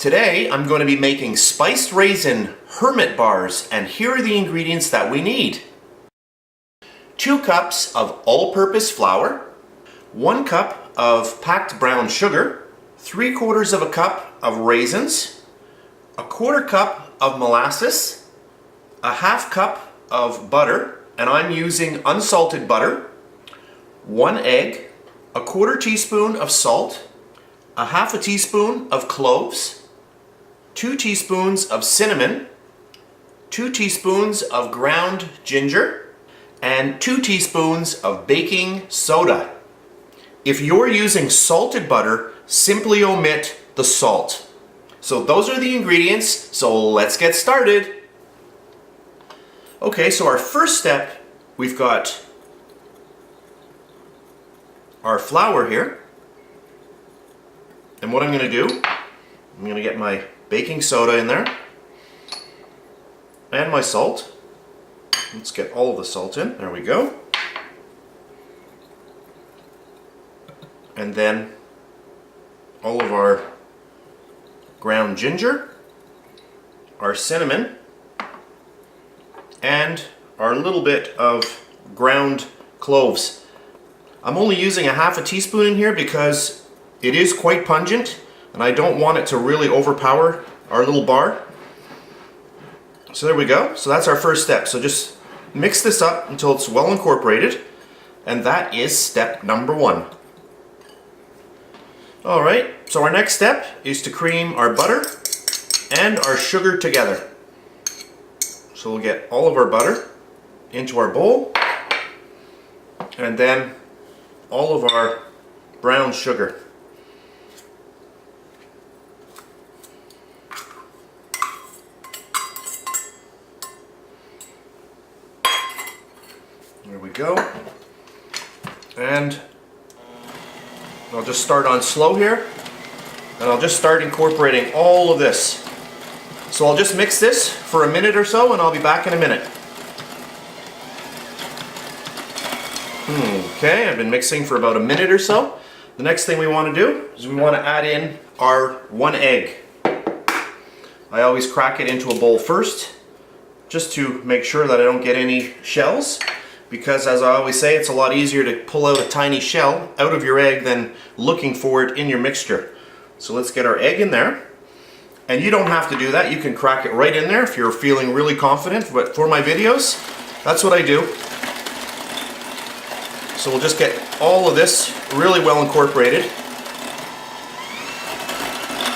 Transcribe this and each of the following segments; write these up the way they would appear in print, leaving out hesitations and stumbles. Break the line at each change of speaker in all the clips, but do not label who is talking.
Today I'm going to be making spiced raisin hermit bars, and here are the ingredients that we need. 2 cups of all-purpose flour, 1 cup of packed brown sugar, 3/4 of a cup of raisins, 1/4 cup of molasses, a 1/2 cup of butter, and I'm using unsalted butter, 1 egg, 1/4 teaspoon of salt, a 1/2 teaspoon of cloves, 2 teaspoons of cinnamon, 2 teaspoons of ground ginger, and 2 teaspoons of baking soda. If you're using salted butter, simply omit the salt. So those are the ingredients, so let's get started. Okay, so our first step, we've got our flour here. And what I'm going to do, I'm going to get my baking soda in there and my salt. Let's get all of the salt in. There we go. And then all of our ground ginger, our cinnamon, and our little bit of ground cloves. I'm only using a 1/2 teaspoon in here because it is quite pungent and I don't want it to really overpower our little bar. So there we go. So that's our first step. So just mix this up until it's well incorporated, and that is step number 1. Alright, so our next step is to cream our butter and our sugar together. So we'll get all of our butter into our bowl, and then all of our brown sugar. There we go. And I'll just start on slow here, and I'll just start incorporating all of this. So I'll just mix this for a minute or so, and I'll be back in a minute. Okay, I've been mixing for about a minute or so. The next thing we want to do is we want to add in our 1 egg. I always crack it into a bowl first, just to make sure that I don't get any shells, because as I always say, it's a lot easier to pull out a tiny shell out of your egg than looking for it in your mixture. So let's get our egg in there. And you don't have to do that. You can crack it right in there if you're feeling really confident, but for my videos, that's what I do. So we'll just get all of this really well incorporated.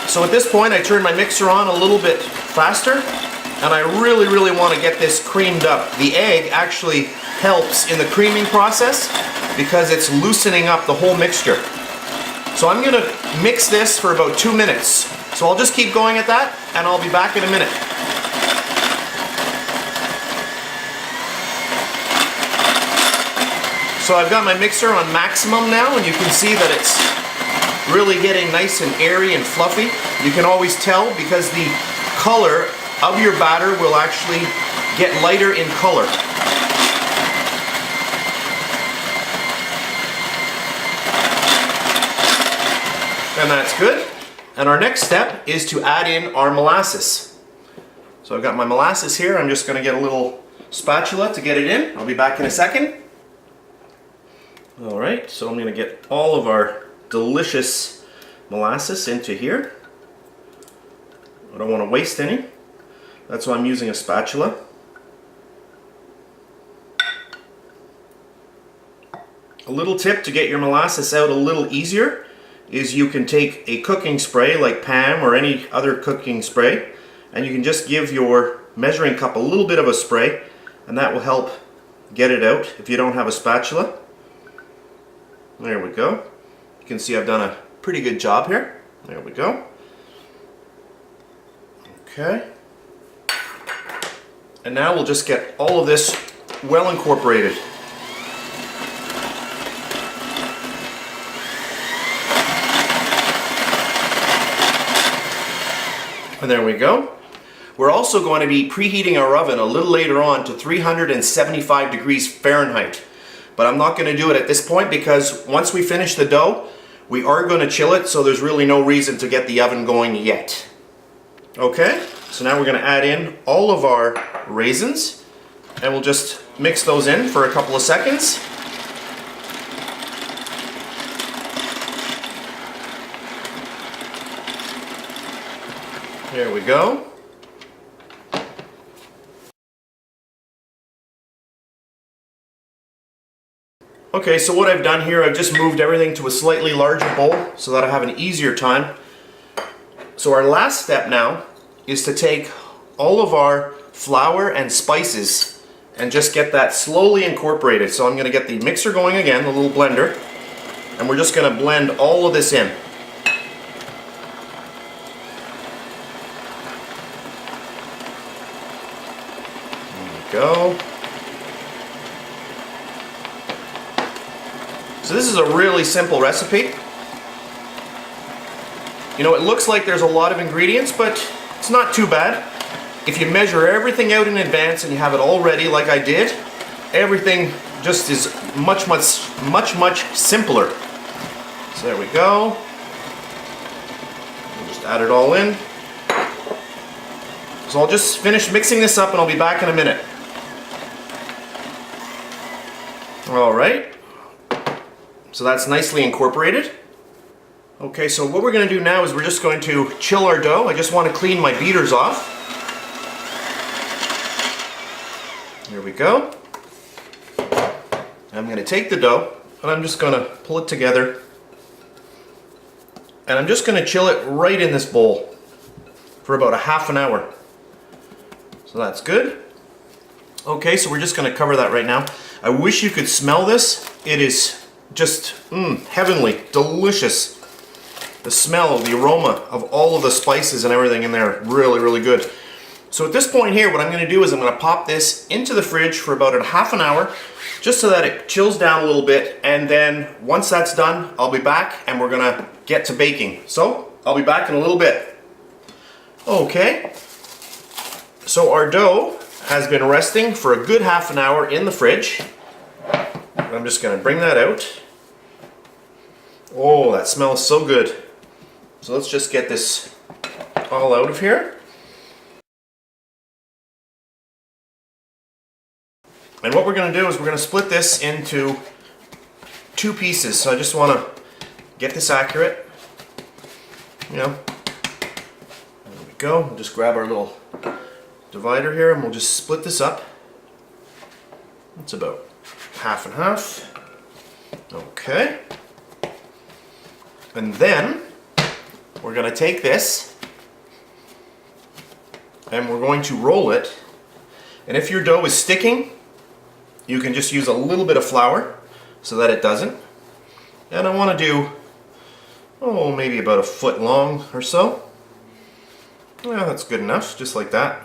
So at this point, I turn my mixer on a little bit faster, and I really want to get this creamed up. The egg actually helps in the creaming process because it's loosening up the whole mixture. So I'm going to mix this for about 2 minutes. So I'll just keep going at that, and I'll be back in a minute. So I've got my mixer on maximum now, and you can see that it's really getting nice and airy and fluffy. You can always tell because the color of your batter will actually get lighter in color. And that's good. And our next step is to add in our molasses. So I've got my molasses here. I'm just going to get a little spatula to get it in. I'll be back in a second. Alright, so I'm going to get all of our delicious molasses into here. I don't want to waste any. That's why I'm using a spatula. A little tip to get your molasses out a little easier is you can take a cooking spray like Pam or any other cooking spray, and you can just give your measuring cup a little bit of a spray, and that will help get it out if you don't have a spatula. There we go. You can see I've done a pretty good job here. There we go. Okay. And now we'll just get all of this well incorporated. And there we go. We're also going to be preheating our oven a little later on to 375 degrees Fahrenheit. But I'm not going to do it at this point because once we finish the dough, we are going to chill it, so there's really no reason to get the oven going yet. Okay, so now we're going to add in all of our raisins, and we'll just mix those in for a couple of seconds. There we go. Okay, so what I've done here, I've just moved everything to a slightly larger bowl so that I have an easier time. So our last step now is to take all of our flour and spices and just get that slowly incorporated. So I'm going to get the mixer going again, the little blender, and we're just going to blend all of this in. There we go. So this is a really simple recipe. You know, it looks like there's a lot of ingredients, but it's not too bad. If you measure everything out in advance and you have it all ready like I did, everything just is much simpler. So there we go. We'll just add it all in. So I'll just finish mixing this up and I'll be back in a minute. All right. So that's nicely incorporated. Okay, so what we're going to do now is we're just going to chill our dough. I just want to clean my beaters off. There we go. I'm going to take the dough and I'm just going to pull it together. And I'm just going to chill it right in this bowl for about a half an hour. So that's good. Okay, so we're just going to cover that right now. I wish you could smell this. It is just heavenly, delicious. The smell, the aroma of all of the spices and everything in there, really, really good. So at this point here, what I'm going to do is I'm going to pop this into the fridge for about a half an hour, just so that it chills down a little bit, and then once that's done, I'll be back and we're going to get to baking. So I'll be back in a little bit. Okay, so our dough has been resting for a good half an hour in the fridge. I'm just going to bring that out. Oh, that smells so good. So let's just get this all out of here. And what we're going to do is we're going to split this into two pieces. So I just want to get this accurate. You know, there we go. We'll just grab our little divider here and we'll just split this up. It's about half and half. Okay. And then we're going to take this and we're going to roll it. And if your dough is sticking, you can just use a little bit of flour so that it doesn't. And I want to do, maybe about a foot long or so. Yeah, that's good enough, just like that.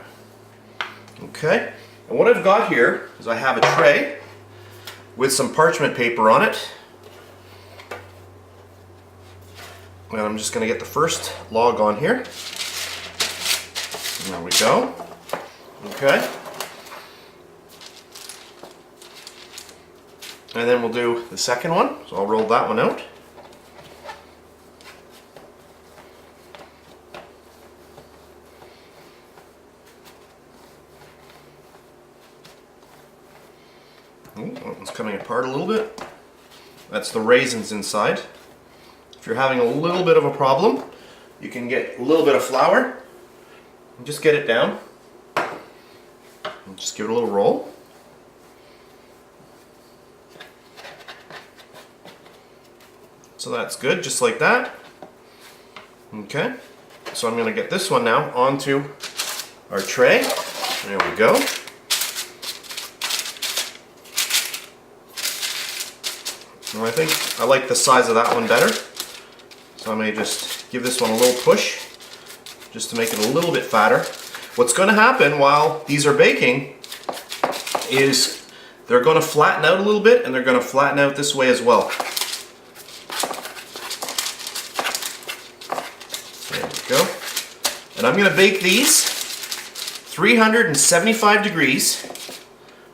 Okay. And what I've got here is I have a tray with some parchment paper on it. And I'm just going to get the first log on here. There we go. Okay. And then we'll do the second one. So I'll roll that one out. Ooh, that one's coming apart a little bit. That's the raisins inside. If you're having a little bit of a problem, you can get a little bit of flour and just get it down. And just give it a little roll. So that's good, just like that. Okay, so I'm going to get this one now onto our tray. There we go. And I think I like the size of that one better. So I may just give this one a little push, just to make it a little bit fatter. What's going to happen while these are baking is they're going to flatten out a little bit, and they're going to flatten out this way as well. There we go. And I'm going to bake these 375 degrees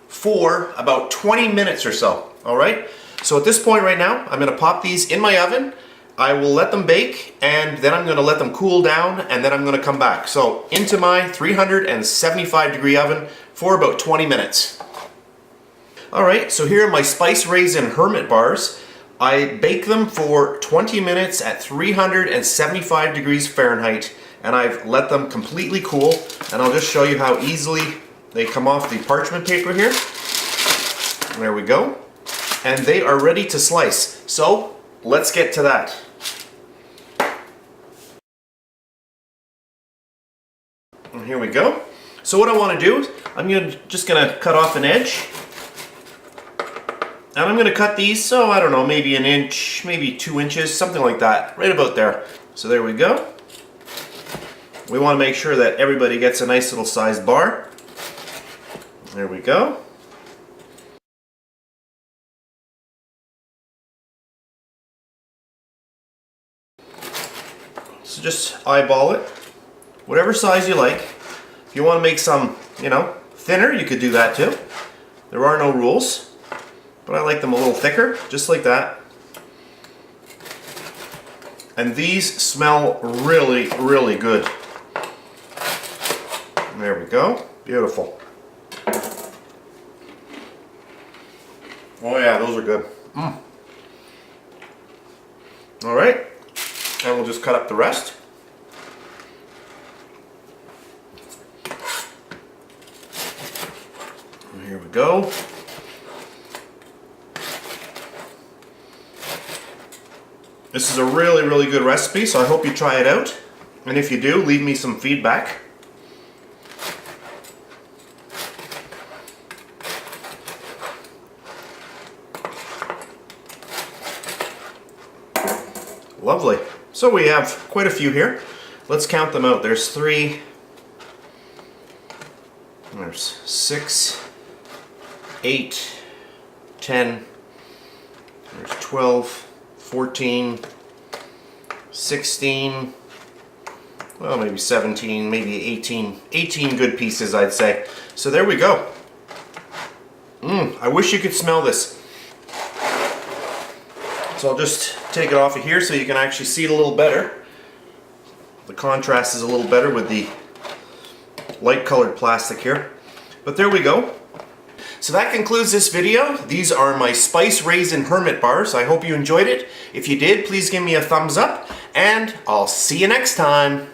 for about 20 minutes or so. All right? So at this point right now, I'm going to pop these in my oven I will let them bake, and then I'm going to let them cool down, and then I'm going to come back. So into my 375 degree oven for about 20 minutes. Alright, so here are my Spice Raisin Hermit bars. I bake them for 20 minutes at 375 degrees Fahrenheit, and I've let them completely cool, and I'll just show you how easily they come off the parchment paper here. There we go. And they are ready to slice. So let's get to that. And here we go. So what I want to do is I'm just going to cut off an edge. And I'm going to cut these, so I don't know, maybe an inch, maybe 2 inches, something like that, right about there. So there we go. We want to make sure that everybody gets a nice little sized bar. There we go. So just eyeball it, whatever size you like. If you want to make some, you know, thinner, you could do that too. There are no rules. But I like them a little thicker, just like that. And these smell really, really good. There we go. Beautiful. Oh yeah, those are good. Alright, and we'll just cut up the rest. And here we go. This is a really, really good recipe, so I hope you try it out. And if you do, leave me some feedback. Lovely. So we have quite a few here. Let's count them out. There's 3, there's 6, 8, 10, there's 12, 14, 16, well maybe 17, maybe 18 good pieces I'd say. So there we go. I wish you could smell this. So I'll just take it off of here so you can actually see it a little better. The contrast is a little better with the light colored plastic here. But there we go. So that concludes this video. These are my Spice Raisin Hermit bars. I hope you enjoyed it. If you did, please give me a thumbs up, and I'll see you next time.